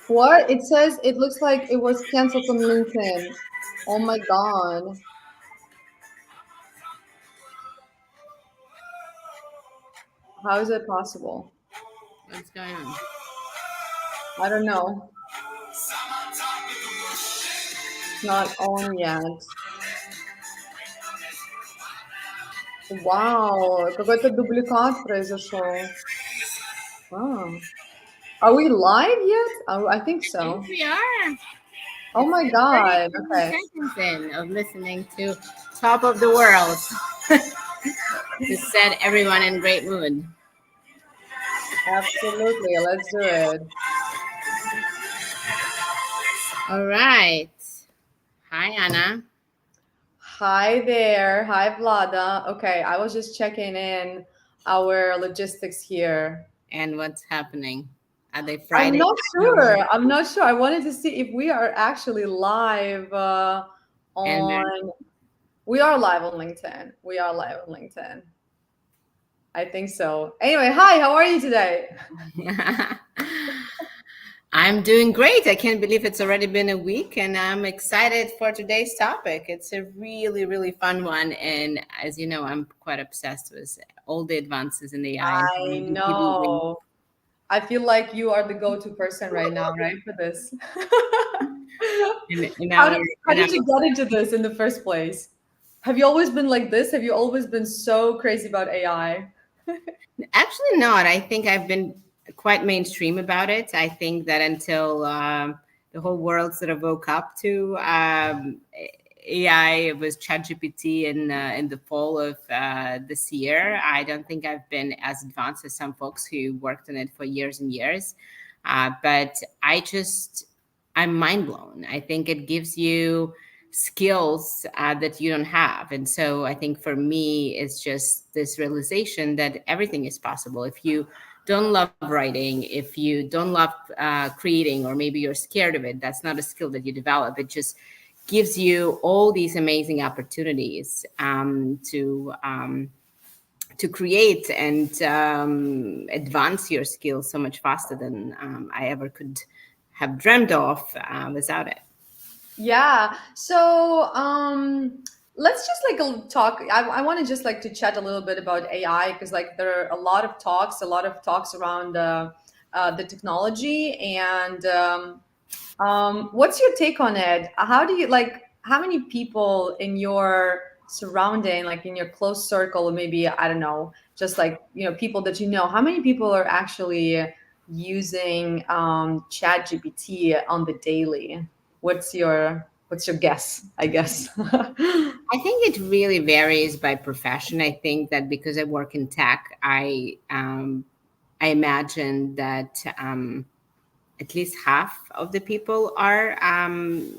What? It says it looks like it was canceled on LinkedIn. Oh my God. How is it possible? What's going on? I don't know. It's not on yet. Вау, какой-то дубликат произошел. Ah. Are we live yet? I think Yes, so. we are. Oh my It's God. 32 Okay. seconds in of listening to Top of the World to set everyone in great mood. Absolutely. Let's do it. All right. Hi, Anna. Hi there. Hi, Vlada. Okay, I was just checking in our logistics here. And what's happening? Are they I'm Friday? not No. sure. I'm not sure. I wanted to see if we are actually live And on. We are live on LinkedIn. We are live on LinkedIn. I think so. Anyway, hi. How are you today? I'm doing great. I can't believe it's already been a week, and I'm excited for today's topic. It's a really, really fun one. And as you know, I'm quite obsessed with all the advances in AI and how I we can keep moving know. I feel like you are the go-to person right now, right, for this. in How our did how in our did you get into this in the first place? Have you always been like this? Have you always been so crazy about AI? Actually, not. I think I've been quite mainstream about it. I think that until the whole world sort of woke up to AI, it was ChatGPT in the fall of this year. I don't think I've been as advanced as some folks who worked on it for years and years. But I'm mind blown. I think it gives you skills that you don't have. And so I think for me, it's just this realization that everything is possible. If you don't love writing, if you don't love creating, or maybe you're scared of it, that's not a skill that you develop. It just gives you all these amazing opportunities to create and advance your skills so much faster than I ever could have dreamt of without it. Yeah. So, let's just like talk. I want to just like to chat a little bit about AI because like there are a lot of talks around the technology and what's your take on it? How do you like? How many people in your surrounding, like in your close circle, maybe I don't know, just like people that you know, how many people are actually using Chat GPT on the daily? What's your guess? I guess. I think it really varies by profession. I think that because I work in tech, I imagine that at least half of the people are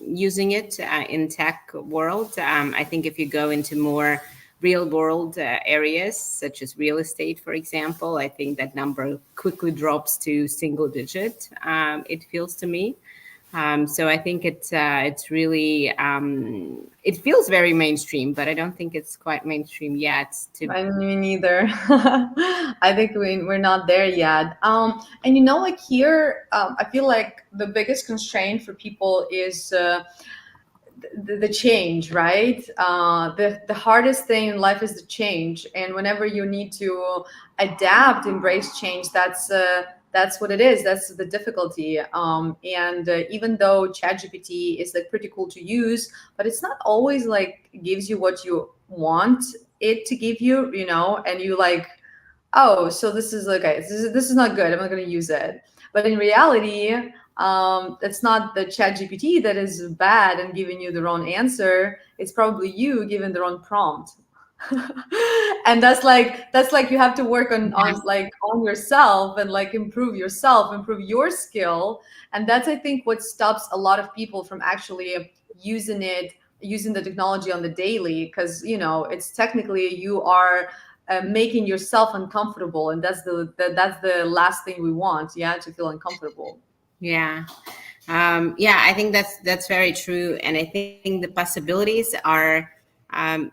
using it in tech world. I think if you go into more real world areas such as real estate, for example, I think that number quickly drops to single digit. It feels to me. So I think it's really it feels very mainstream, but I don't think it's quite mainstream yet. To I mean, neither. I think we're not there yet. And like here, I feel like the biggest constraint for people is the change, right? The hardest thing in life is the change, and whenever you need to adapt, embrace change, that's what it is. That's the difficulty. And even though ChatGPT is like pretty cool to use, but it's not always like gives you what you want it to give you, and you like, oh, so this is okay. This is not good. I'm not going to use it. But in reality, it's not the Chat GPT that is bad and giving you the wrong answer. It's probably you giving the wrong prompt. And that's like you have to work on yourself and like improve yourself, improve your skill. And that's, I think, what stops a lot of people from actually using the technology on the daily, because it's technically you are making yourself uncomfortable, and that's the last thing we want, yeah, to feel uncomfortable. yeah, yeah, I think that's very true, and I think the possibilities are um,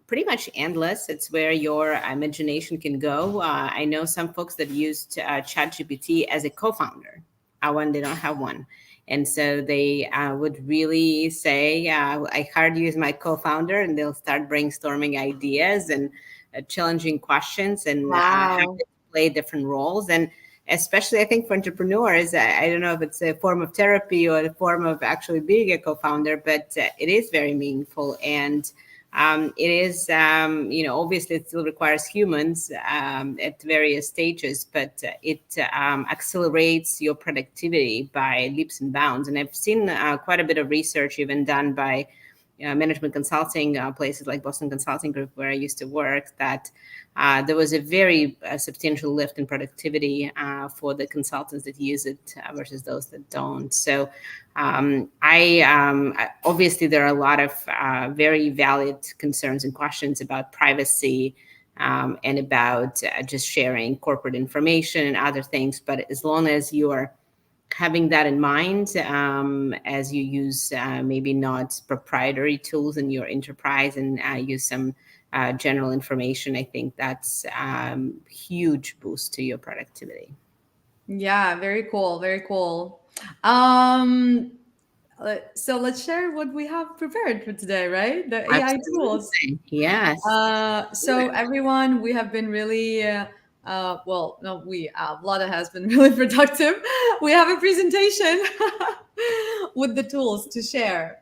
pretty much endless. It's where your imagination can go. I know some folks that used ChatGPT as a co-founder. when they don't have one. And so they would really say, I hired you as my co-founder, and they'll start brainstorming ideas and challenging questions, and have Wow. to play different roles. And especially, I think for entrepreneurs, I don't know if it's a form of therapy or a form of actually being a co-founder, but it is very meaningful. And it is, obviously it still requires humans at various stages, but it accelerates your productivity by leaps and bounds. And I've seen quite a bit of research even done by management consulting places like Boston Consulting Group, where I used to work, that there was a very substantial lift in productivity for the consultants that use it versus those that don't. So obviously there are a lot of very valid concerns and questions about privacy and about just sharing corporate information and other things. But as long as you are having that in mind as you use maybe not proprietary tools in your enterprise, and use some general information, I think that's huge boost to your productivity. Yeah, very cool. Very cool. Um, so let's share what we have prepared for today, right? The AI tools. Absolutely. Yes. So everyone, we have been really, well, no, Vlada has been really productive. We have a presentation with the tools to share.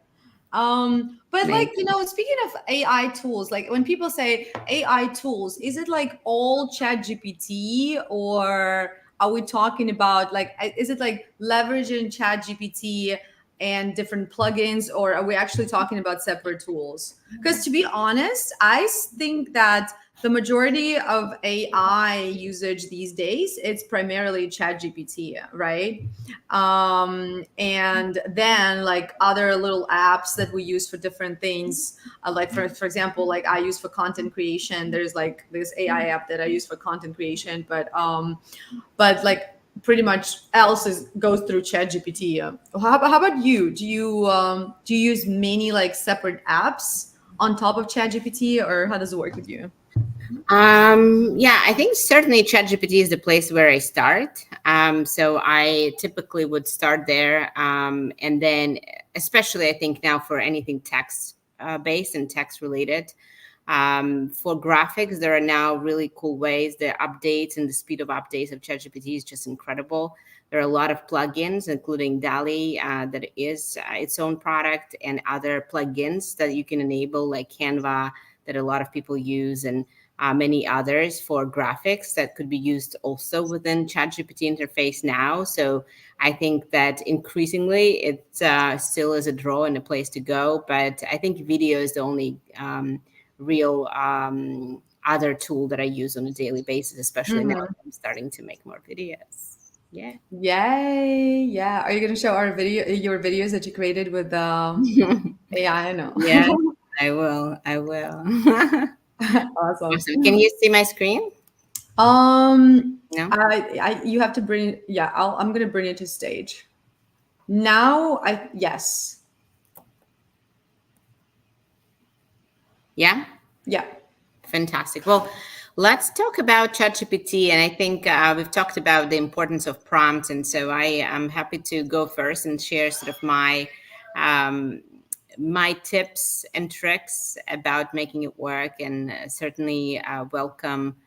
But like, Amazing. speaking of AI tools, like when people say AI tools, is it like all chat GPT, or are we talking about like, is it like leveraging chat GPT and different plugins, or are we actually talking about separate tools? Because to be honest, think that the majority of AI usage these days, it's primarily ChatGPT, right? And then like other little apps that we use for different things, like for example, like I use for content creation. There's like this AI app that I use for content creation, but like pretty much else goes through ChatGPT. How about you? Do you use many like separate apps on top of ChatGPT, or how does it work with you? Yeah, I think certainly ChatGPT is the place where I start. So I typically would start there. And then, especially I think now for anything text based and text related. For graphics, there are now really cool ways. The updates and the speed of updates of ChatGPT is just incredible. There are a lot of plugins, including DALI, that is its own product, and other plugins that you can enable, like Canva, that a lot of people use, and many others for graphics that could be used also within ChatGPT interface now. So I think that increasingly it still is a draw and a place to go. But I think video is the only real other tool that I use on a daily basis, especially now that I'm starting to make more videos. Yeah. Yay! Yeah. Are you gonna show your videos that you created with AI? I know. Yes, I will. I will. Awesome. Awesome. Can you see my screen? Um, No? you have to bring. Yeah, I'm gonna bring it to stage. Now, yes, Yeah? yeah. Fantastic. Well, let's talk about ChatGPT. And I think we've talked about the importance of prompts. And so I am happy to go first and share sort of um, my tips and tricks about making it work, and certainly welcome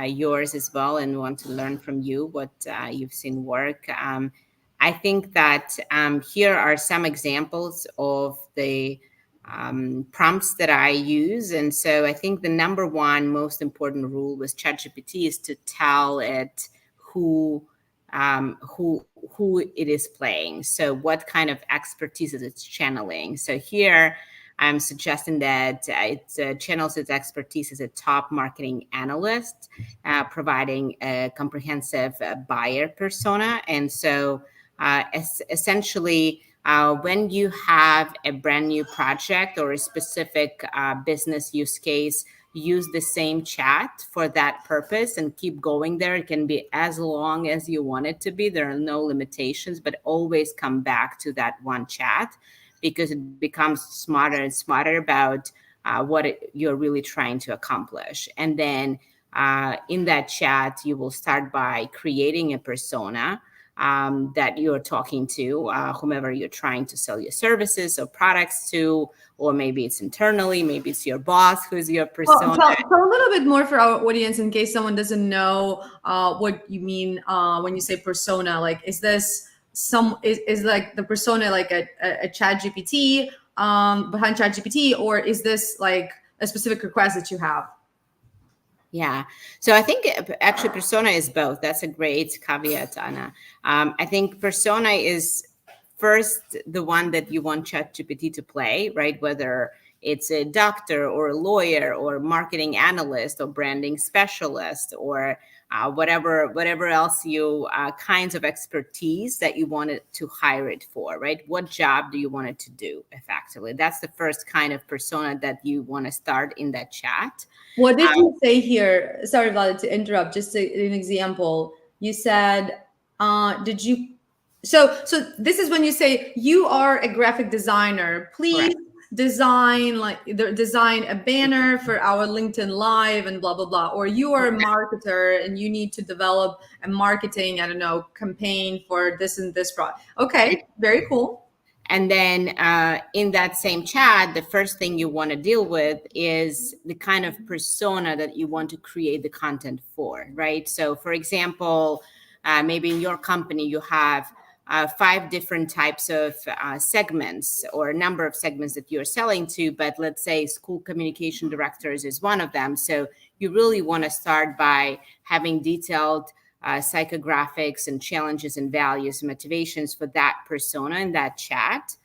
yours as well, and want to learn from you what you've seen work. I think that here are some examples of the prompts that I use. And so I think the number one most important rule with ChatGPT is to tell it who who it is playing. So what kind of expertise is it channeling? So here I'm suggesting that it channels its expertise as a top marketing analyst, providing a comprehensive buyer persona. And so essentially, when you have a brand new project or a specific business use case, use the same chat for that purpose and keep going there. It can be as long as you want it to be. There are no limitations, but always come back to that one chat, because it becomes smarter and smarter about you're really trying to accomplish. And then in that chat, you will start by creating a persona. that you're talking to, whomever you're trying to sell your services or products to, or maybe it's internally, maybe it's your boss who's your Well, persona. tell a little bit more for our audience in case someone doesn't know what you mean when you say persona. Like, is this is like the persona like a chat GPT behind chat GPT, or is this like a specific request that you have? Yeah. So I think actually persona is both. That's a great caveat, Anna. I think persona is first the one that you want ChatGPT to play, right? Whether it's a doctor or a lawyer or marketing analyst or branding specialist or whatever else you kinds of expertise that you wanted to hire it for, right? What job do you want it to do effectively? That's the first kind of persona that you want to start in that chat. What did you say here? Sorry, Vlada, to interrupt. Just an example. You said, did you? So this is when you say you are a graphic designer. Please Correct. design a banner for our LinkedIn Live and blah blah blah. Or you are a marketer and you need to develop a marketing, I don't know, campaign for this and this product. Okay, very cool. And then in that same chat, the first thing you want to deal with is the kind of persona that you want to create the content for, right? So, for example, maybe in your company, you have 5 different types of segments or a number of segments that you're selling to, but let's say school communication directors is one of them. So, you really want to start by having detailed psychographics and challenges and values and motivations for that persona in that chat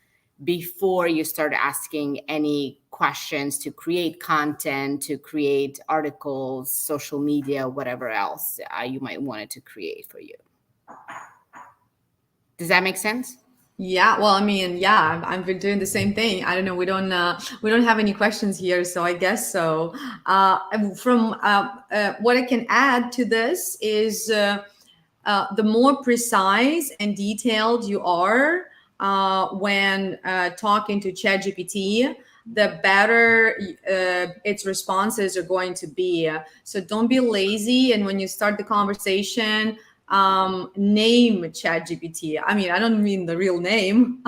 before you start asking any questions to create content, to create articles, social media, whatever else you might want it to create for you. Does that make sense? Yeah, well, I mean, yeah, I've been doing the same thing. I don't know. We don't have any questions here, so I guess so. From what I can add to this is the more precise and detailed you are when talking to ChatGPT, the better its responses are going to be. So don't be lazy, and when you start the conversation, name ChatGPT. I mean, I don't mean the real name,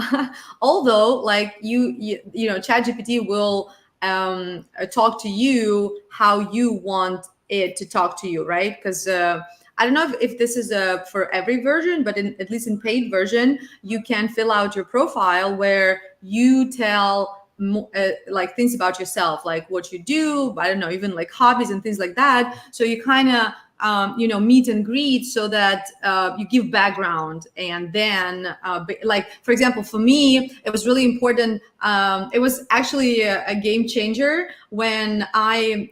although like you know, ChatGPT will talk to you how you want it to talk to you, right? Because I don't know if this is for every version, but at least in paid version, you can fill out your profile where you tell like things about yourself, like what you do. I don't know, even like hobbies and things like that. So you kind of you know, meet and greet so that you give background. And then like for example, for me it was really important. It was actually a game changer when I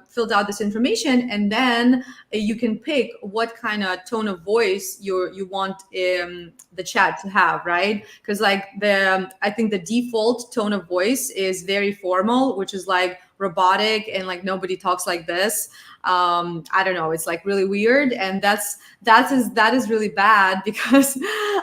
filled out this information, and then you can pick what kind of tone of voice you want the chat to have, right? Because like I think the default tone of voice is very formal, which is like robotic, and like nobody talks like this. I don't know, it's like really weird, and that is really bad because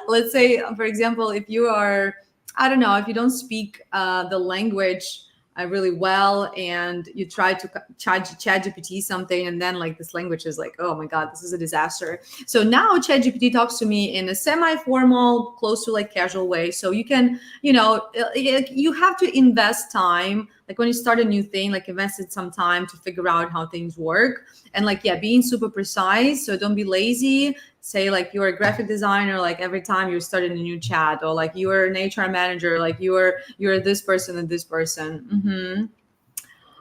let's say for example, if you are, I don't know, if you don't speak the language really well, and you try to chat GPT something, and then like this language is like, oh my god, this is a disaster. So now chat GPT talks to me in a semi-formal, close to like casual way. So you can, you know, you have to invest time, like when you start a new thing, like invested some time to figure out how things work, and like, yeah, being super precise. So don't be lazy. Say like you're a graphic designer, like every time you're starting a new chat, or like you're an HR manager, like you're this person and this person.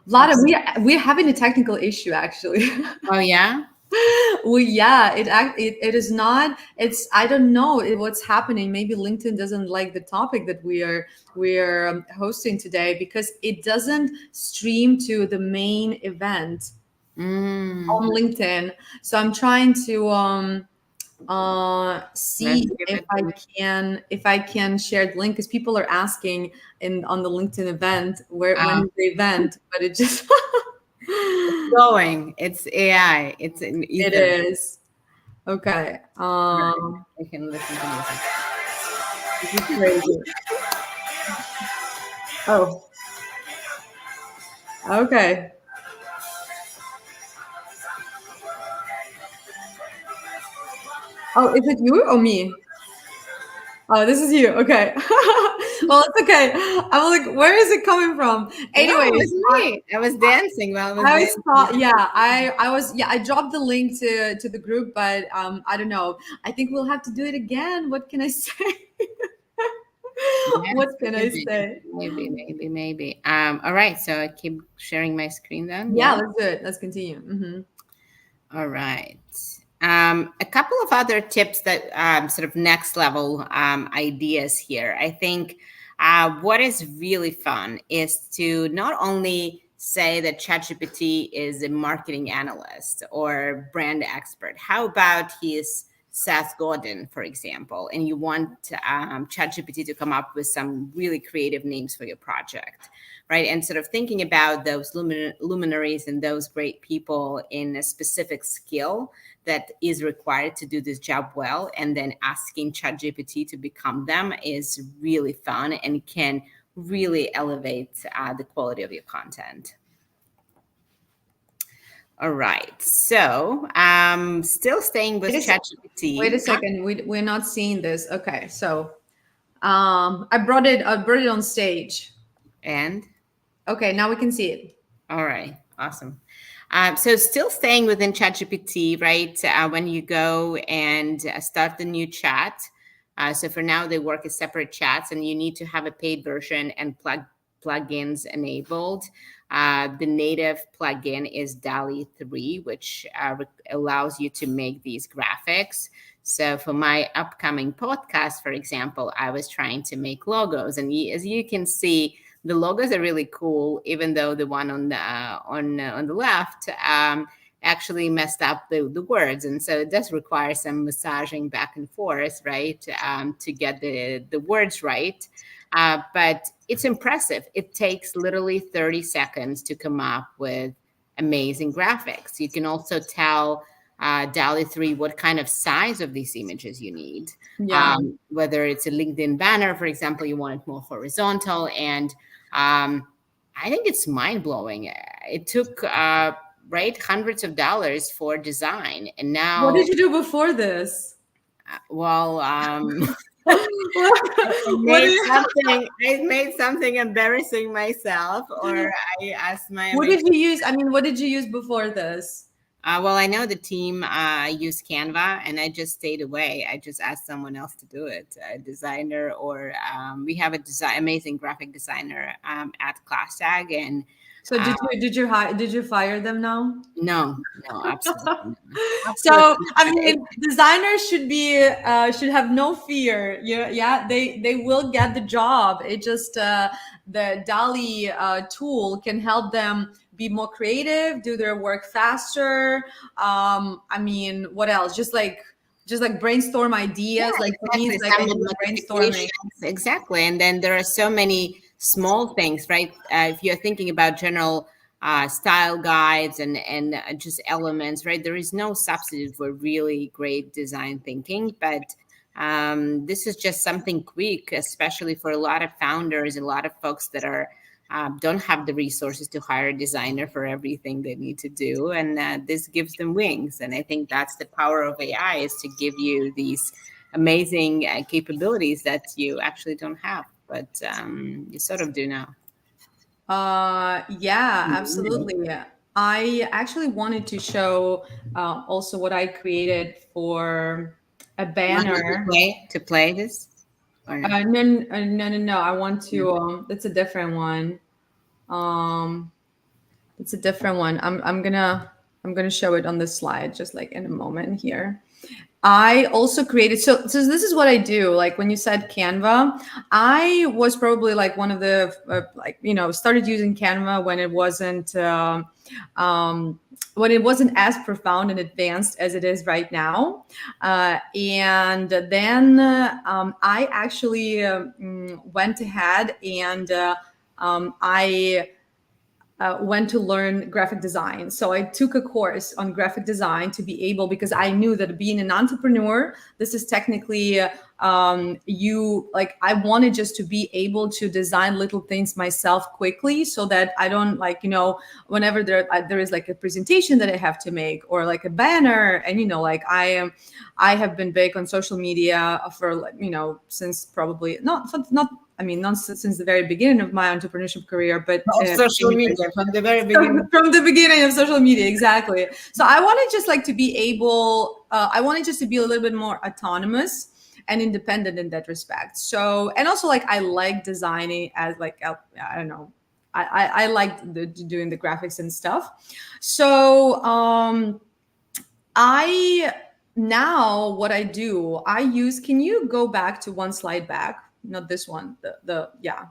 Vlada, we're having a technical issue actually. Oh, yeah. Well, yeah, it is not. It's, I don't know what's happening. Maybe LinkedIn doesn't like the topic that we are hosting today, because it doesn't stream to the main event Mm. on LinkedIn. So I'm trying to Let's see give if it I can share the link, because people are asking in on the LinkedIn event when is the event, but it just going. It's AI. It's an it ether. is okay. I can listen to music. This is crazy. Oh, okay. Oh, is it you or me? Oh, this is you. Okay. Well, it's okay. I'm like, where is it coming from? No, it Anyways, was me. I was dancing while I was I dancing. saw, yeah, I was, yeah, I dropped the link to the group, but I don't know. I think we'll have to do it again. What can I say? Yes, What can I maybe, say? maybe. All right. So I keep sharing my screen then. Yeah, Yeah. let's do it. Let's continue. All right. A couple of other tips that sort of next level ideas here. I think what is really fun is to not only say that ChatGPT is a marketing analyst or brand expert. How about he's Seth Godin, for example, and you want ChatGPT to come up with some really creative names for your project, right? And sort of thinking about those luminaries and those great people in a specific skill that is required to do this job well, and then asking ChatGPT to become them is really fun and can really elevate the quality of your content. All right. So, still staying with Wait a ChatGPT. second. We're not seeing this. Okay, so I brought it on stage. And Okay, now we can see it. all right, awesome. So still staying within ChatGPT, right? When you go and start the new chat. So for now, they work as separate chats, and you need to have a paid version and plugins enabled. The native plugin is DALI 3, which allows you to make these graphics. So for my upcoming podcast, for example, I was trying to make logos, and as you can see, the logos are really cool, even though the one on the on the left actually messed up the words, and so it does require some massaging back and forth, right, to get the words right. But it's impressive. It takes literally 30 seconds to come up with amazing graphics. You can also tell DALI 3 what kind of size of these images you need. Yeah. Whether it's a LinkedIn banner, for example, you want it more horizontal. And I think it's mind blowing. It took, right, hundreds of dollars for design. And What now, did you do before this? well, What did I made something embarrassing myself, or I asked my what amazing. did you use? I mean, what did you use before this? Well, I know the team used Canva, and I just stayed away. I just asked someone else to do it, a designer, or we have a amazing graphic designer at ClassTag, and So did you fire them now? no, no, absolutely not. So Absolutely I not. mean, designers should have no fear. Yeah, they will get the job. It just the DALI tool can help them be more creative, do their work faster. I mean, what else? Just like brainstorm Yeah, ideas. Like for me, exactly. it's like I Some do with the brainstorming. modifications, exactly. And then there are so many small things, right? If you're thinking about general style guides and just elements, right? There is no substitute for really great design thinking, but this is just something quick, especially for a lot of founders, a lot of folks that are don't have the resources to hire a designer for everything they need to do, and this gives them wings. And I think that's the power of AI, is to give you these amazing capabilities that you actually don't have, but you sort of do now. Yeah, absolutely. Yeah. I actually wanted to show also what I created for a You want me banner. to play this or no? No. I want No. to. That's a different one. Um, it's a different one. I'm gonna show it on the slide just like in a moment here. I also created so this is what I do. Like when you said Canva, I was probably like one of the like started using Canva um, when it wasn't as profound and advanced as it is right now. And then I actually went ahead and I went to learn graphic design. So I took a course on graphic design to be able, because I knew that being an entrepreneur, this is technically you like, I wanted just to be able to design little things myself quickly, so that I don't, like, whenever there is like a presentation that I have to make, or like a banner, and like I have been big on social media for, like, since probably not I mean, not since the very beginning of my entrepreneurship career, but Of social media from the very beginning. from the beginning of social media, exactly. So I wanted just like to be able, I wanted just to be a little bit more autonomous and independent in that respect. So, and also like I like designing as like, I don't know, I like doing the graphics and stuff. So I now what I do, I use. Can you go back to one slide back? Not this one. The yeah.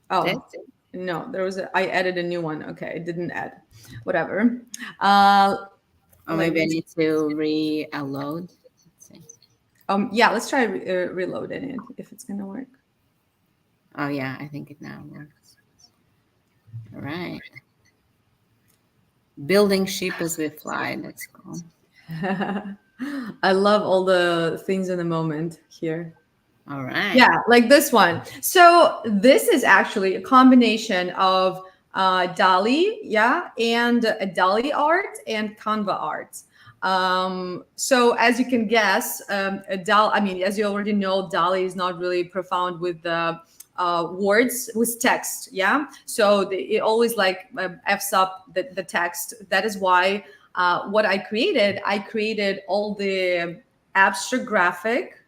That's Oh, it. no, I added a new one. Okay, I didn't add. Whatever. Uh, Or let maybe I me. need to re-upload. Let's see. Yeah, let's try reloading it if it's gonna work. Oh yeah, I think it now works. All right. Building ship as we fly. That's cool. I love all the things in the moment here. All right. Yeah, like this one. So this is actually a combination of Dali, yeah, and Dali art and Canva art. So as you can guess, I mean, as you already know, Dali is not really profound with the words, with text. Yeah, so it always like f's up the text. That is why what I created all the abstract graphic,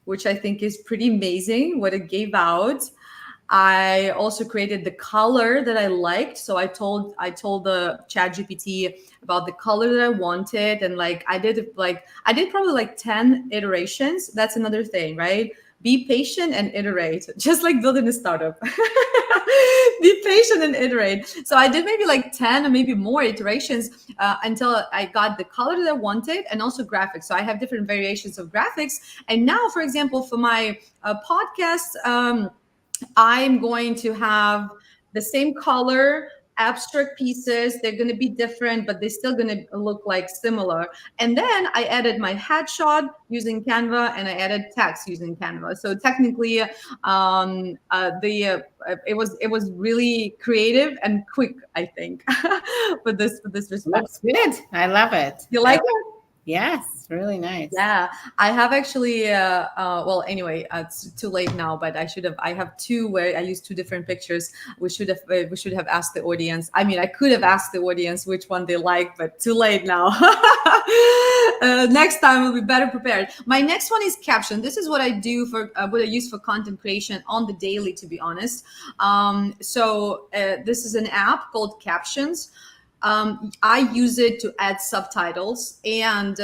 which I think is pretty amazing what it gave out. I also created the color that I liked. So I told the chat GPT about the color that I wanted. And like I did probably like 10 iterations. That's another thing, right? Be patient and iterate, just like building a startup. Be patient and iterate. So I did maybe like 10 or maybe more iterations until I got the color that I wanted, and also graphics. So I have different variations of graphics. And now, for example, for my podcast, I'm going to have the same color, abstract pieces. They're going to be different, but they're still going to look like similar. And then I added my headshot using Canva, and I added text using Canva. So technically, it was really creative and quick, I think, for this respect. Looks good. I love it. You like it? Yes, really nice. Yeah, I have actually. Well, anyway, it's too late now. But I should have. I have two where I use two different pictures. We should have asked the audience. I mean, I could have asked the audience which one they like, but too late now. Next time we'll be better prepared. My next one is caption. This is what I do for what I use for content creation on the daily. To be honest, this is an app called Captions. I use it to add subtitles, and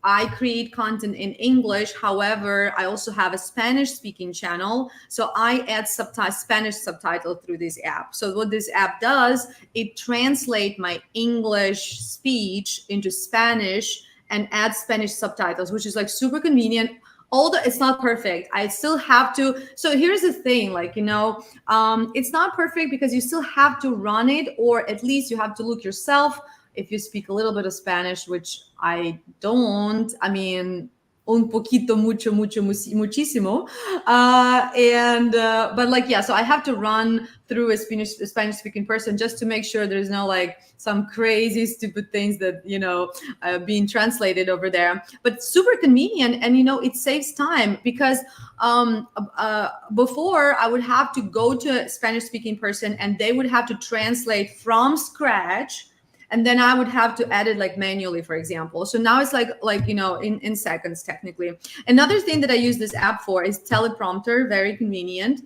I create content in English. However, I also have a Spanish speaking channel. So I add Spanish subtitle through this app. So what this app does, it translates my English speech into Spanish and adds Spanish subtitles, which is like super convenient. Although it's not perfect, I still have to. So here's the thing, like, it's not perfect because you still have to run it, or at least you have to look yourself. If you speak a little bit of Spanish, which I don't, I mean, un poquito, mucho, mucho, muchísimo. But like, yeah, so I have to run through a Spanish speaking person just to make sure there's no like some crazy, stupid things that, being translated over there. But super convenient. And, it saves time because before I would have to go to a Spanish speaking person and they would have to translate from scratch, and then I would have to edit like manually, for example. So now it's like in seconds technically. Another thing that I use this app for is teleprompter, very convenient.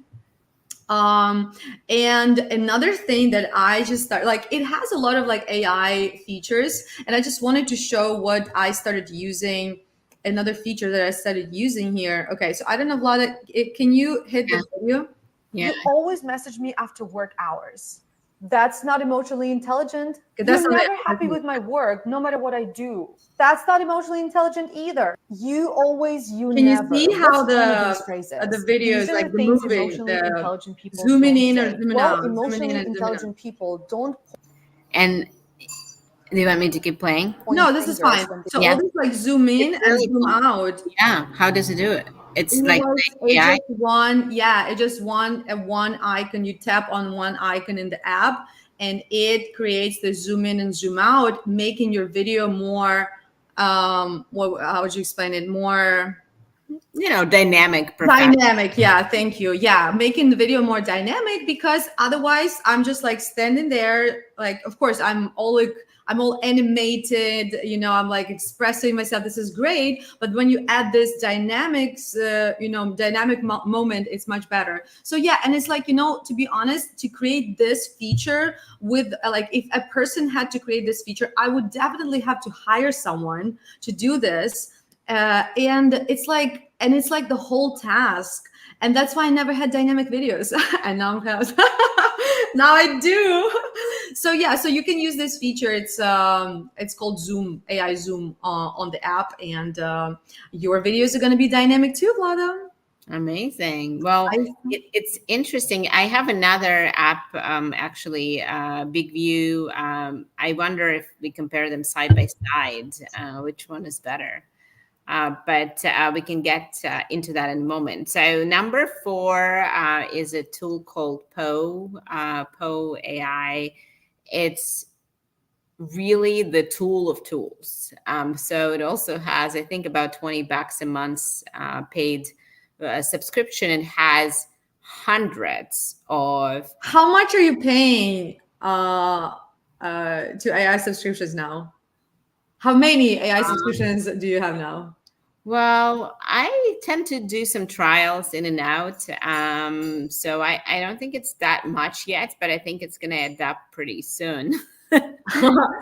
And another thing that I just started, like, it has a lot of like AI features, and I just wanted to show what I started using. Another feature that I started using here. Okay, so I don't know, Vlada, can you hit the video? Yeah. You always message me after work hours. That's not emotionally intelligent. That's You're not never happy with my work, no matter what I do. That's not emotionally intelligent either. You always, you Can you never. see What's how funny with these phrases? the video is These are like the things movie, emotionally the intelligent people zooming don't in or say. zooming Well, out, zooming in emotionally and zooming out. intelligent people don't. And Do you want me to keep playing? Point No, this is fingers fine. when So Yeah. all this like zoom in It's and really zoom cool. out. Yeah. How does it do it? It's It like was the AI. it just one icon. You tap on one icon in the app, and it creates the zoom in and zoom out, making your video more. What? How would you explain it? More Dynamic professional. dynamic. Yeah, thank you. Yeah, making the video more dynamic, because otherwise I'm just like standing there. Like, of course, I'm all animated. I'm like expressing myself. This is great. But when you add this dynamics, dynamic moment, it's much better. So yeah, and it's like, to be honest, to create this feature with like, if a person had to create this feature, I would definitely have to hire someone to do this. And it's like the whole task, and that's why I never had dynamic videos. And now I have. Now I do. So yeah, so you can use this feature. It's called Zoom, AI Zoom, on the app, and your videos are going to be dynamic too, Vlada. Amazing. Well, I, it's interesting. I have another app, actually, Big View. I wonder if we compare them side by side, which one is better. But we can get into that in a moment. So number 4 is a tool called Poe AI. It's really the tool of tools. So it also has, I think, about $20 a month paid subscription, and has hundreds of. how much are you paying to AI subscriptions now? How many AI subscriptions do you have now? Well, I tend to do some trials in and out. So I don't think it's that much yet, but I think it's going to add up pretty soon.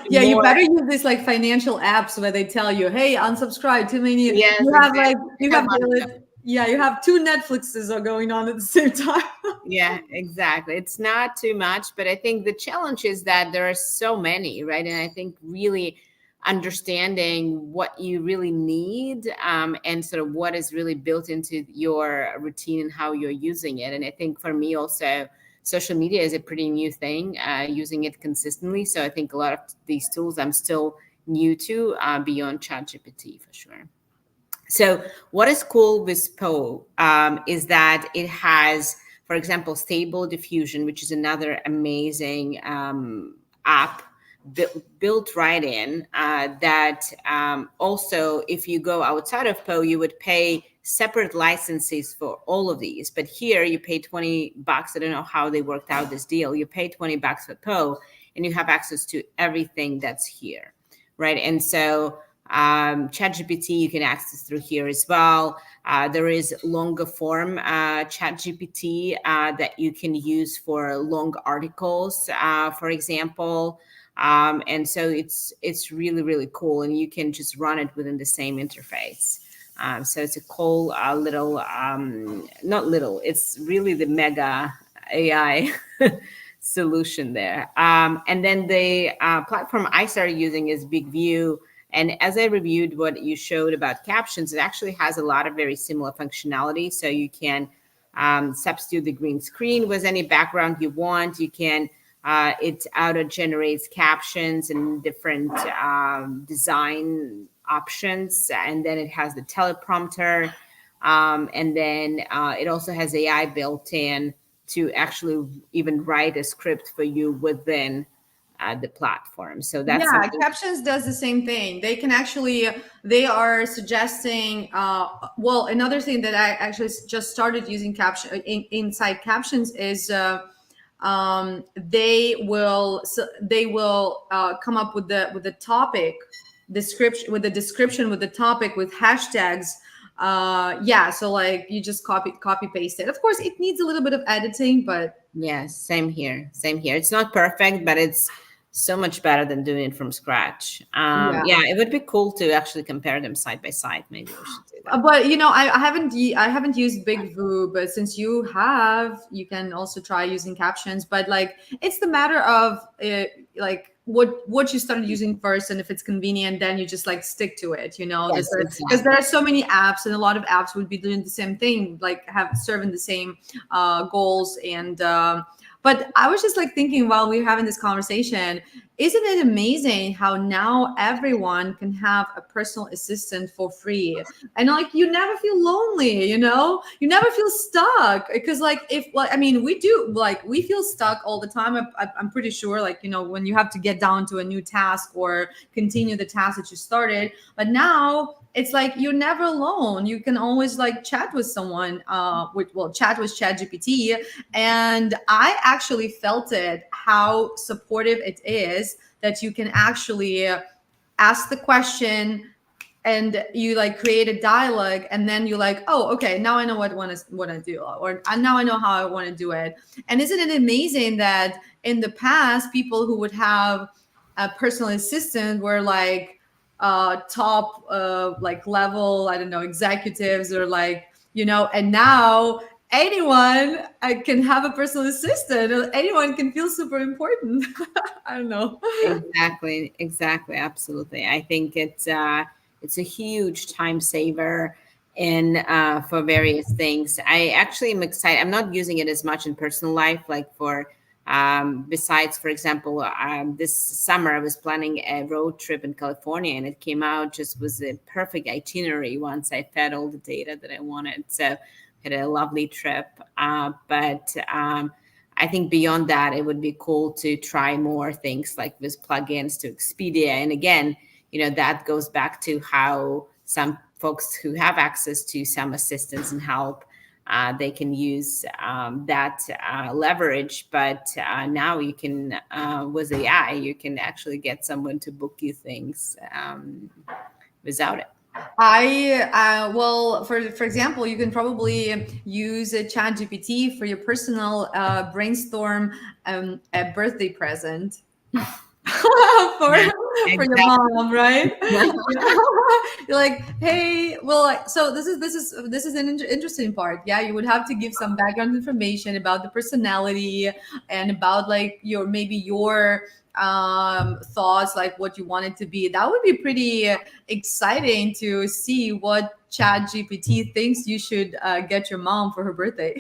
Yeah, you More. better use these like financial apps where they tell you, "Hey, unsubscribe too many." Yes, You have exactly. like you have One of them. yeah, you have two Netflixes are going on at the same time. Yeah, exactly. It's not too much, but I think the challenge is that there are so many, right? And I think really understanding what you really need, and sort of what is really built into your routine and how you're using it. And I think for me also, social media is a pretty new thing, using it consistently. So I think a lot of these tools I'm still new to, beyond ChatGPT for sure. So what is cool with Poe, is that it has, for example, Stable Diffusion, which is another amazing app built right in, that also, if you go outside of Poe, you would pay separate licenses for all of these. But here you pay $20. I don't know how they worked out this deal. You pay $20 for Poe, and you have access to everything that's here, right? And so ChatGPT you can access through here as well. There is longer form ChatGPT that you can use for long articles, for example. And so it's really, really cool, and you can just run it within the same interface. So it's a cool little, not little, it's really the mega AI solution there. And then the platform I started using is Big View. And as I reviewed what you showed about captions, it actually has a lot of very similar functionality. So you can substitute the green screen with any background you want. You can, it auto generates captions and different design options. And then it has the teleprompter. And then it also has AI built in to actually even write a script for you within the platform. So that's Yeah, something. Captions does the same thing. They are suggesting, well, another thing that I actually just started using inside Captions is they will come up with the topic description, with the description, with the topic, with hashtags. Yeah, so like you just copy paste it. Of course, it needs a little bit of editing, but Yes, same here. Same here. It's not perfect, but it's so much better than doing it from scratch. yeah. Yeah, it would be cool to actually compare them side by side. Maybe we should do that. But I haven't used Big Voo, but since you have, you can also try using Captions. But like, it's the matter of like what you started using first, and if it's convenient, then you just like stick to it. Yes, Because exactly. there are so many apps, and a lot of apps would be doing the same thing, like have serving the same goals. And but I was just like thinking while we were having this conversation, isn't it amazing how now everyone can have a personal assistant for free? And like, you never feel lonely, you never feel stuck. Because like, if like, I mean, we do, like, we feel stuck all the time. I'm pretty sure, like, when you have to get down to a new task or continue the task that you started. But now it's like you're never alone. You can always like chat with someone, chat with ChatGPT. And I actually felt it, how supportive it is, that you can actually ask the question, and you like create a dialogue, and then you like, oh, okay, now I know what I want to do, or now I know how I want to do it. And isn't it amazing that in the past, people who would have a personal assistant were like top like level, I don't know, executives, or like, and now anyone can have a personal assistant, or anyone can feel super important. I don't know. Exactly, absolutely. I think it's a huge time saver in for various things. I actually am excited. I'm not using it as much in personal life, like for besides, for example, this summer I was planning a road trip in California, and it came out just was a perfect itinerary once I fed all the data that I wanted. So had a lovely trip. But I think beyond that, it would be cool to try more things like with plugins to Expedia. And again, that goes back to how some folks who have access to some assistance and help, they can use that leverage. But now you can, with AI, you can actually get someone to book you things without it. Well, for example, you can probably use a chat GPT for your personal brainstorm a birthday present for Yeah, for your exactly. mom, right? You're like, hey, well, so this is an interesting part. Yeah, you would have to give some background information about the personality, and about like your thoughts, like what you want it to be. That would be pretty exciting to see what Chat GPT thinks you should get your mom for her birthday.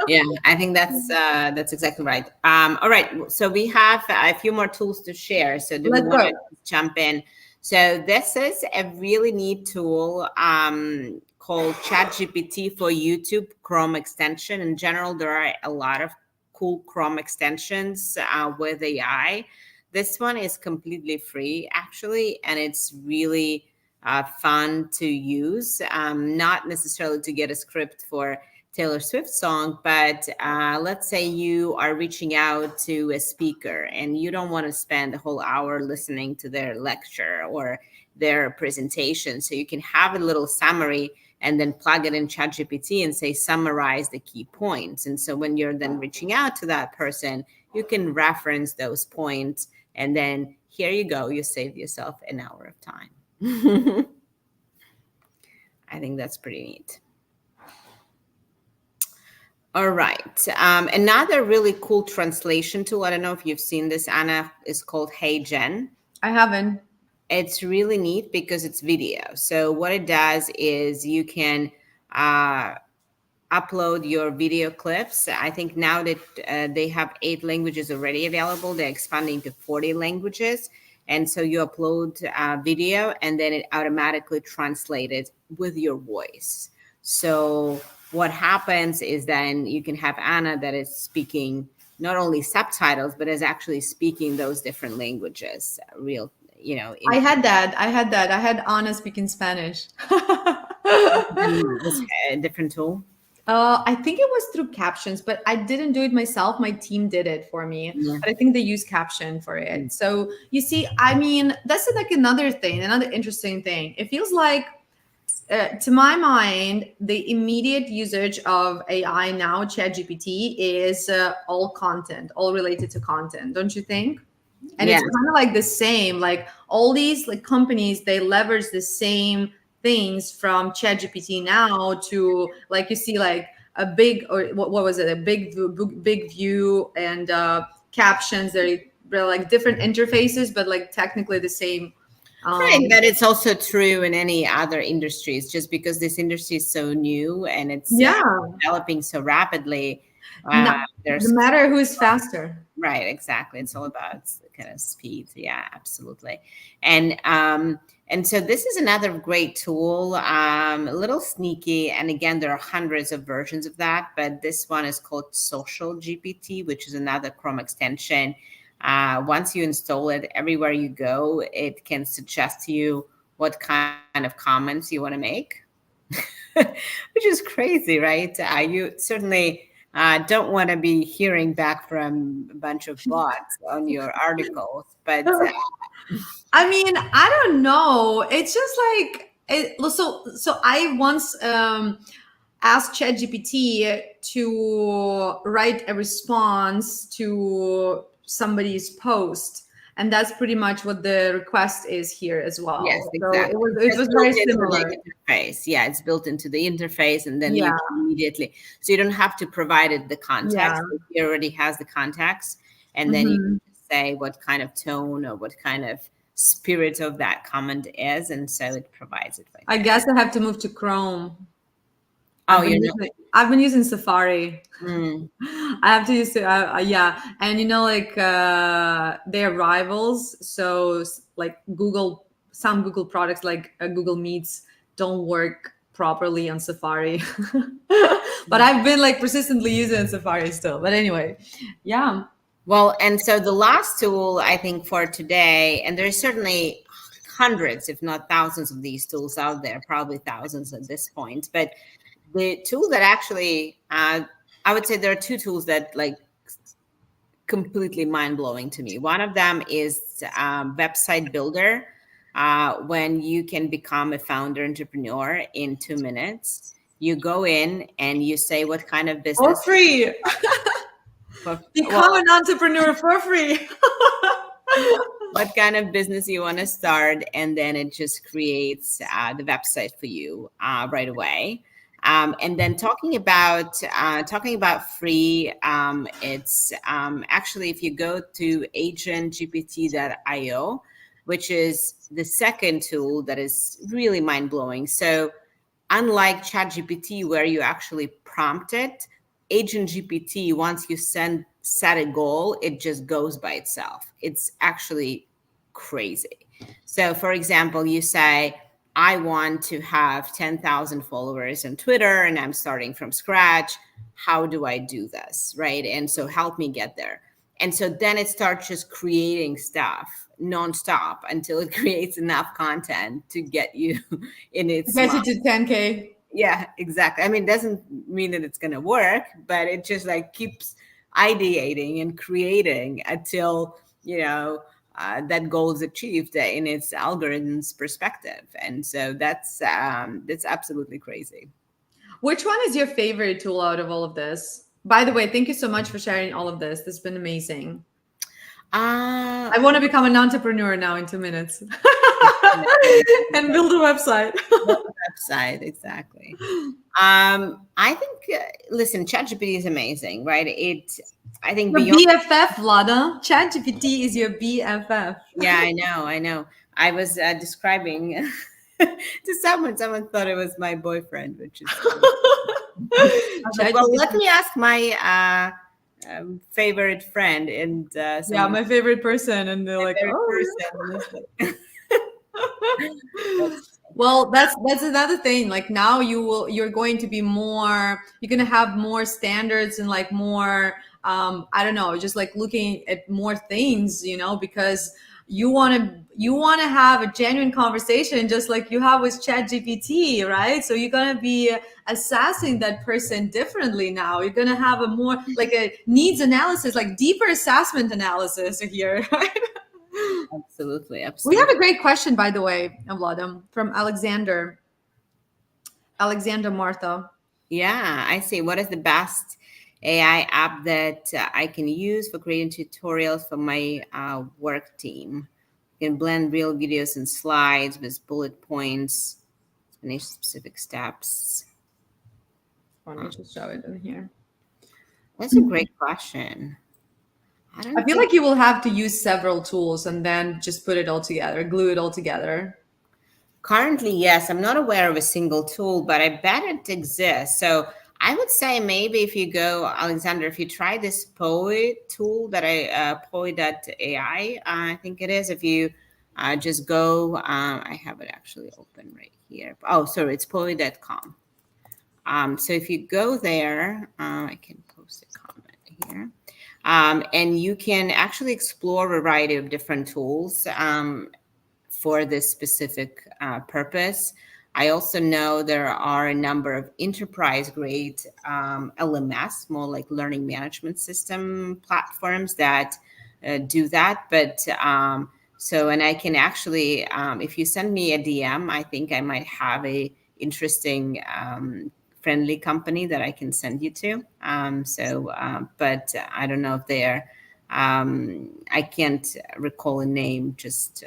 Yeah, I think that's exactly right. All right, so we have a few more tools to share. So do we Let's want go. to jump in? So this is a really neat tool called ChatGPT for YouTube Chrome extension. In general, there are a lot of cool Chrome extensions with AI. This one is completely free, actually, and it's really fun to use. Not necessarily to get a script for Taylor Swift song, but let's say you are reaching out to a speaker and you don't want to spend a whole hour listening to their lecture or their presentation. So you can have a little summary and then plug it in ChatGPT and say, summarize the key points. And so when you're then reaching out to that person, you can reference those points. And then here you go, you saved yourself an hour of time. I think that's pretty neat. All right. Another really cool translation tool, I don't know if you've seen this, Anna, is called Hey Jen. I haven't. It's really neat because it's video. So what it does is you can upload your video clips. I think now that they have 8 languages already available, they're expanding to 40 languages. And so you upload video, and then it automatically translates with your voice. So what happens is then you can have Anna that is speaking not only subtitles, but is actually speaking those different languages. I had that. I had Anna speaking Spanish. This a different tool. I think it was through captions, but I didn't do it myself. My team did it for me, Yeah. but I think they use caption for it. So you see, I mean, that's like another thing, another interesting thing. It feels like, to my mind, the immediate usage of AI now, ChatGPT, is all content, all related to content, don't you think? And Yeah. it's kind of like the same, like all these like companies, they leverage the same things from ChatGPT now to, like, you see like a big, or what was it, a big view, and captions. They're like different interfaces, but like technically the same. Right, but it's also true in any other industries. Just because this industry is so new and it's Yeah. developing so rapidly, No, There's no matter who's faster. Right, exactly. It's all about kind of speed. Yeah, absolutely. And so this is another great tool, a little sneaky. And again, there are hundreds of versions of that, but this one is called Social GPT, which is another Chrome extension. Once you install it, everywhere you go, it can suggest to you what kind of comments you want to make, which is crazy, right? You certainly don't want to be hearing back from a bunch of bots on your articles, but I mean, I don't know. It's just like so I once asked ChatGPT to write a response to somebody's post, and that's pretty much what the request is here as well. yes, So exactly. it was Built very into similar. the interface. Yeah, it's built into the interface, and then you Yeah, can immediately, so you don't have to provide it the yeah. context. It already has the context, and then you Hmm. can just say what kind of tone or what kind of spirit of that comment is, and so it provides it right I there. guess I have to move to Chrome. Oh, you're not. I've been using Safari. Mm. I have to use it. Yeah, and like they're rivals. So like some Google products like Google Meets don't work properly on Safari. But I've been like persistently using Safari still. But anyway, yeah. Well, and so the last tool I think for today, and there's certainly hundreds, if not thousands of these tools out there, probably thousands at this point, but the tool that actually, I would say there are two tools that like completely mind blowing to me. One of them is website builder, when you can become a founder entrepreneur in 2 minutes. You go in and you say what kind of For business. free. For, Become an entrepreneur for free. what kind of business you want to start, and then it just creates the website for you right away. And then talking about free, it's actually, if you go to agentgpt.io, which is the second tool that is really mind blowing. So unlike ChatGPT, where you actually prompt it, Agent GPT, once you set a goal, it just goes by itself. It's actually crazy. So, for example, you say, I want to have 10,000 followers on Twitter and I'm starting from scratch. How do I do this? Right. And so help me get there. And so then it starts just creating stuff nonstop until it creates enough content to get you in its Get mind. you to 10K. Yeah, exactly. I mean, it doesn't mean that it's going to work, but it just like keeps ideating and creating until, that goal is achieved in its algorithm's perspective. And so that's absolutely crazy. Which one is your favorite tool out of all of this? By the way, thank you so much for sharing all of this. This has been amazing. I want to become an entrepreneur now in 2 minutes and build a website. Website, exactly. I think, listen, ChatGPT is amazing, right? I think Your beyond. BFF, Vlada. ChatGPT is your BFF. Yeah, I know. I was describing to someone. Someone thought it was my boyfriend, which is. Well, let me ask my favorite friend, and yeah, my favorite person, and they're like, person. Well, that's another thing. Like now you're going to be more, you're going to have more standards and like more, I don't know, just like looking at more things, because you want to have a genuine conversation just like you have with ChatGPT, right? So you're going to be assessing that person differently now. You're going to have a more like a needs analysis, like deeper assessment analysis here, right? Absolutely. We have a great question, by the way, Vladam, from Alexander Martha. Yeah, I see. What is the best AI app that I can use for creating tutorials for my work team? You can blend real videos and slides with bullet points, explanation specific steps. Let me just show it in here. That's a great question. I feel like you will have to use several tools and then just put it all together, glue it all together. Currently, yes. I'm not aware of a single tool, but I bet it exists. So I would say maybe if you go, Alexander, if you try this Poet tool that Poet.ai, I think it is. If you just go, I have it actually open right here. Oh, sorry, it's Poet.com. So if you go there, I can post a comment here. And you can actually explore a variety of different tools for this specific purpose. I also know there are a number of enterprise grade LMS, more like learning management system platforms that do that. But so, and I can actually, if you send me a DM, I think I might have a interesting friendly company that I can send you to. But I don't know if they're, I can't recall a name just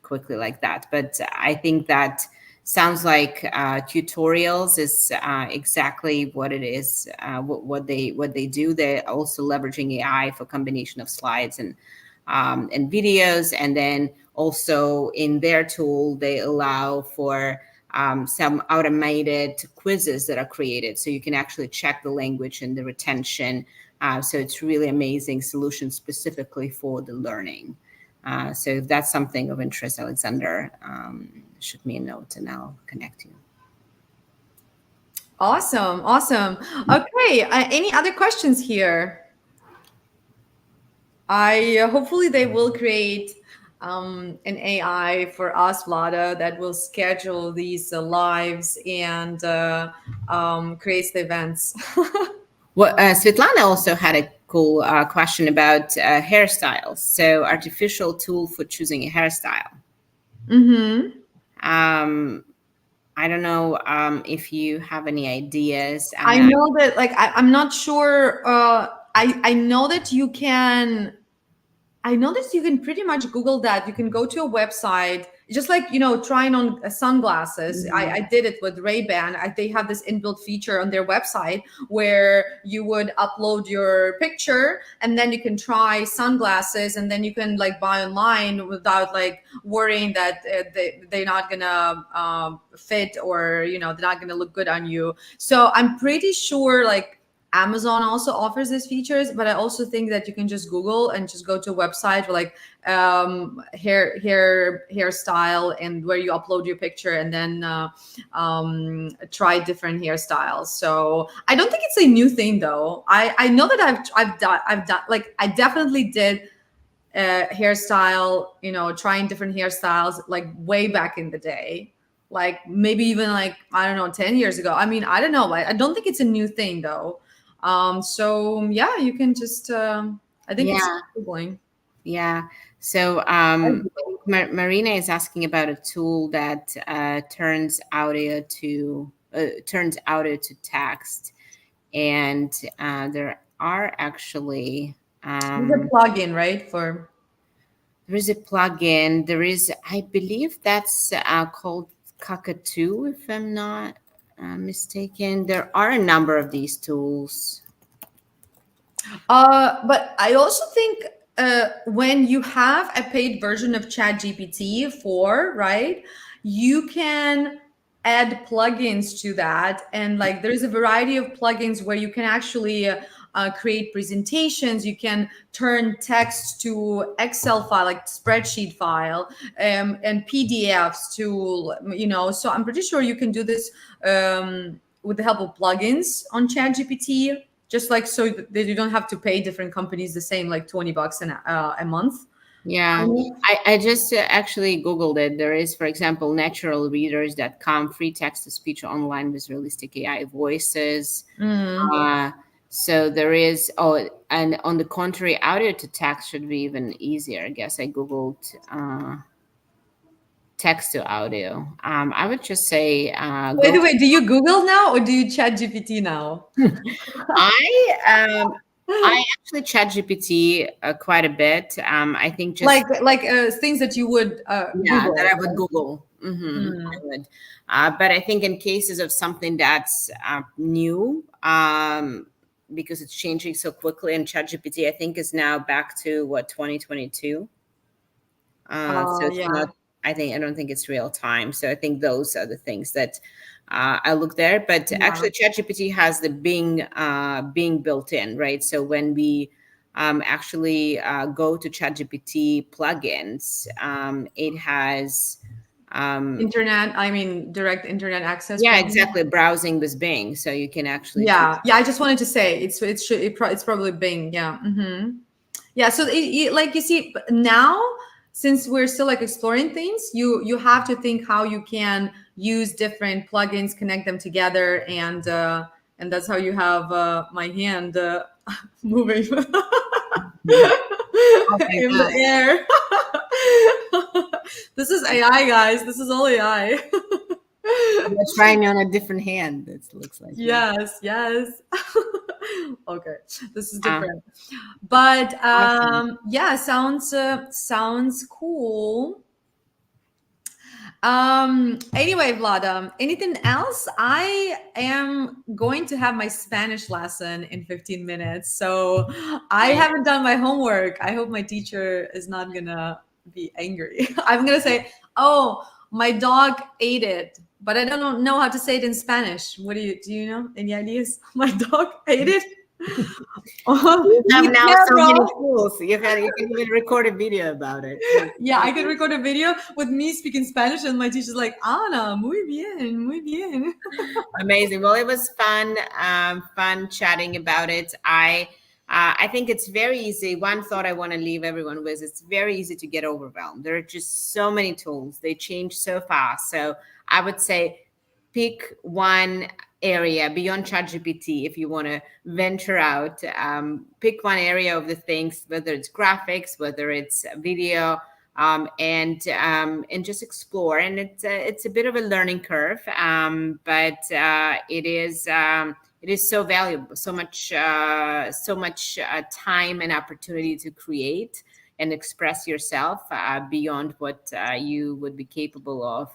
quickly like that. But I think that sounds like tutorials is exactly what it is, what they do. They're also leveraging AI for combination of slides and videos, and then also in their tool they allow for some automated quizzes that are created, so you can actually check the language and the retention. So it's really amazing solution specifically for the learning. So if that's something of interest, Alexander, shoot me a note and I'll connect you. Awesome, awesome. Okay, any other questions here? I hopefully they will create an AI for us, Vlada, that will schedule these lives and creates the events. Well, Svetlana also had a cool question about hairstyles. So artificial tool for choosing a hairstyle. Mm-hmm. I don't know if you have any ideas. I know that, like, I'm not sure. I know that you can. I know that you can pretty much Google that. You can go to a website, just like, trying on sunglasses. I did it with Ray-Ban. They have this inbuilt feature on their website where you would upload your picture and then you can try sunglasses, and then you can like buy online without like worrying that they're not gonna fit, or they're not gonna look good on you. So I'm pretty sure like Amazon also offers these features, but I also think that you can just Google and just go to a website for like hairstyle, and where you upload your picture, and then try different hairstyles. So I don't think it's a new thing though. I know that I've done like I definitely did hairstyle, trying different hairstyles like way back in the day, like maybe even like, I don't know, 10 years ago. I mean, I don't know. I don't think it's a new thing though. So yeah, you can just I think it's Yeah, Googling. yeah. So Marina is asking about a tool that turns audio to text, and there are actually There's a plugin, right? For there is a plugin. There is, I believe that's called Cockatoo, if I'm not mistaken. There are a number of these tools. But I also think when you have a paid version of ChatGPT 4, right, you can add plugins to that. And like there's a variety of plugins where you can actually create presentations. You can turn text to Excel file, like spreadsheet file, and PDFs to, so I'm pretty sure you can do this with the help of plugins on ChatGPT, just like so that you don't have to pay different companies the same, like $20 a month. Yeah, I just actually Googled it. There is, for example, naturalreaders.com, free text to speech online with realistic AI voices. Mm. So there is, and on the contrary, audio to text should be even easier. I guess I Googled text to audio. I would just say By go. the way, do you Google now or do you chat GPT now? I I actually chat GPT quite a bit. I think just Like things that you would yeah, that Google. I would Google. I Mm. would, but I think in cases of something that's new, because it's changing so quickly, and ChatGPT I think is now back to what 2022. So it's Yeah. not I don't think it's real time. So I think those are the things that I look there. But Yeah. actually, ChatGPT has the Bing built in, right? So when we actually go to ChatGPT plugins, it has Internet, I mean, direct internet access yeah, plugin. exactly, browsing with Bing, so you can actually choose. Yeah, yeah. I just wanted to say it's probably Bing. Yeah. Yeah. So like you see now, since we're still like exploring things, you have to think how you can use different plugins, connect them together, and that's how you have my hand moving Okay, in the air. This is AI, guys. This is all AI. you're trying on a different hand. It looks like, yeah. Yes, yes. Okay, this is Uh, different, but awesome. yeah, sounds cool. Anyway, Vlada, anything else? I am going to have my Spanish lesson in 15 minutes, so I Right. haven't done my homework. I hope my teacher is not gonna be angry. I'm gonna say, "Oh, my dog ate it," but I don't know how to say it in Spanish. What do you know? Any ideas? My dog ate it. Oh, You have be now so many careful. tools. You can even record a video about it. Yeah, I can record a video with me speaking Spanish, and my teacher's like, Ana, muy bien, muy bien. Amazing. Well, it was fun chatting about it. I think it's very easy. One thought I want to leave everyone with: it's very easy to get overwhelmed. There are just so many tools. They change so fast. So I would say pick one area beyond ChatGPT if you want to venture out. Pick one area of the things, whether it's graphics, whether it's video, and just explore. And it's a bit of a learning curve, but it is so valuable, so much time and opportunity to create and express yourself beyond what you would be capable of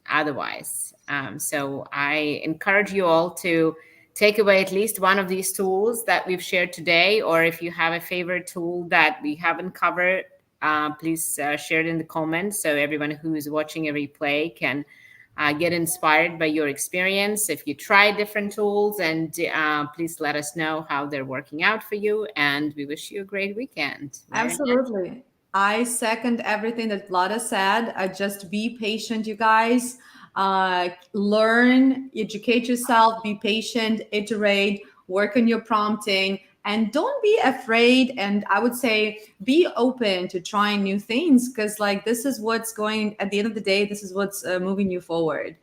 otherwise. So I encourage you all to take away at least one of these tools that we've shared today, or if you have a favorite tool that we haven't covered, please share it in the comments so everyone who is watching a replay can get inspired by your experience. If you try different tools, and please let us know how they're working out for you. And we wish you a great weekend. Right? Absolutely. I second everything that Vlada said. Just be patient, you guys. Learn, educate yourself, be patient, iterate, work on your prompting, and don't be afraid. And I would say be open to trying new things, because like this is what's going at the end of the day. This is what's moving you forward.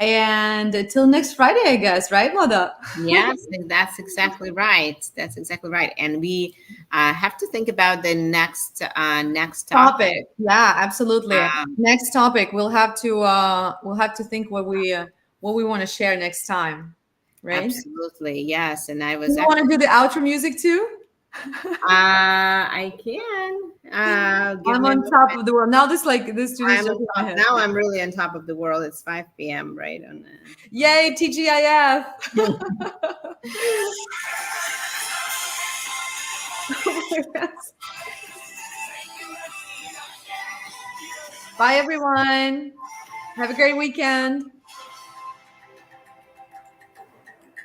And until next Friday, I guess, right, Vlada? Yes, and that's exactly right. That's exactly right. And we have to think about the next topic. Topic. Yeah, absolutely. Um, Next topic. We'll have to think what we want to share next time. Right? Absolutely, yes. And I Do was you want actually, to do the outro music too? I can give I'm me a on top moment. of the world. Now this tune is I'm just on in my top head. now. I'm really on top of the world. It's 5 p.m. right on. Yay, TGIF. Oh my gosh. Bye everyone. Have a great weekend.